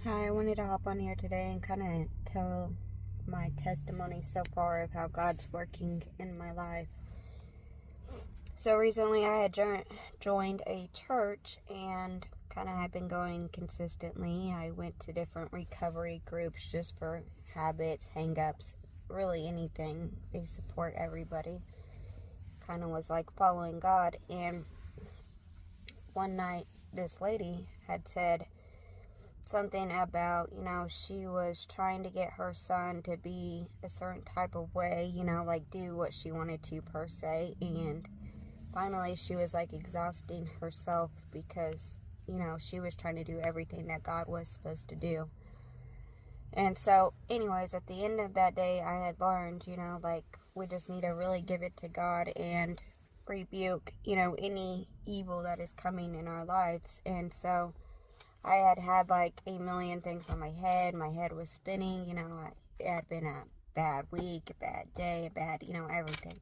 Hi, I wanted to hop on here today and kind of tell my testimony so far of how God's working in my life. So recently I had joined a church and kind of had been going consistently. I went to different recovery groups just for habits, hang-ups, really anything. They support everybody. Kind of was like following God. And one night this lady had said something about, she was trying to get her son to be a certain type of way, like do what she wanted to per se. And finally she was like exhausting herself because, she was trying to do everything that God was supposed to do. And so anyways, at the end of that day, I had learned, like we just need to really give it to God and rebuke, any evil that is coming in our lives. And so I had like a million things on my head. My head was spinning, it had been a bad week, a bad day, a bad, everything.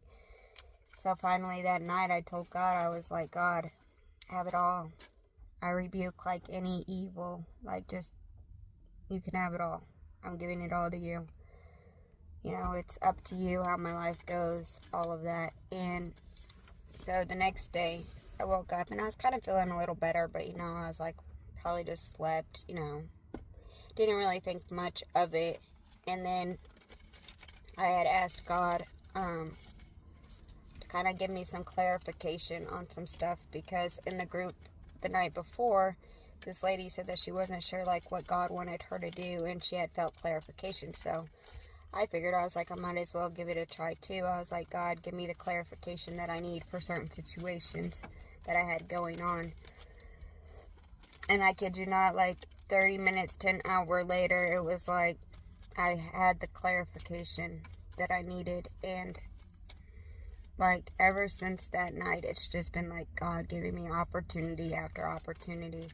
So finally that night I told God, I was like, God, have it all. I rebuke like any evil, like just, you can have it all. I'm giving it all to you. It's up to you how my life goes, all of that. And so the next day I woke up and I was kind of feeling a little better, but I was like, probably just slept, didn't really think much of it. And then I had asked God to kind of give me some clarification on some stuff, because in the group the night before, this lady said that she wasn't sure like what God wanted her to do, and she had felt clarification. So I figured, I was like, I might as well give it a try too. I was like, God, give me the clarification that I need for certain situations that I had going on. And I kid you not, like 30 minutes to an hour later, it was like I had the clarification that I needed. And like ever since that night, it's just been like God giving me opportunity after opportunity.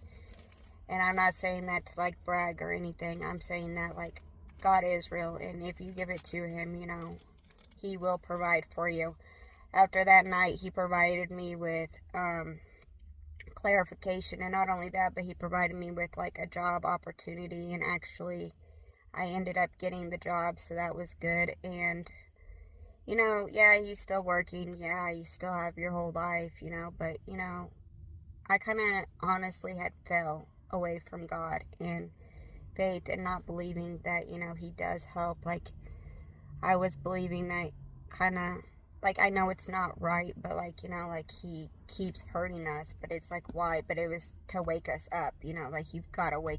And I'm not saying that to like brag or anything. I'm saying that like God is real, and if you give it to him, he will provide for you. After that night, he provided me with clarification, and not only that, but he provided me with like a job opportunity, and actually I ended up getting the job, so that was good. And yeah, he's still working, yeah, you still have your whole life, but I kind of honestly had fell away from God and faith, and not believing that he does help. Like I was believing that kind of, like, I know it's not right, but like, like he keeps hurting us, but it's like, why? But it was to wake us up, like you've got to wake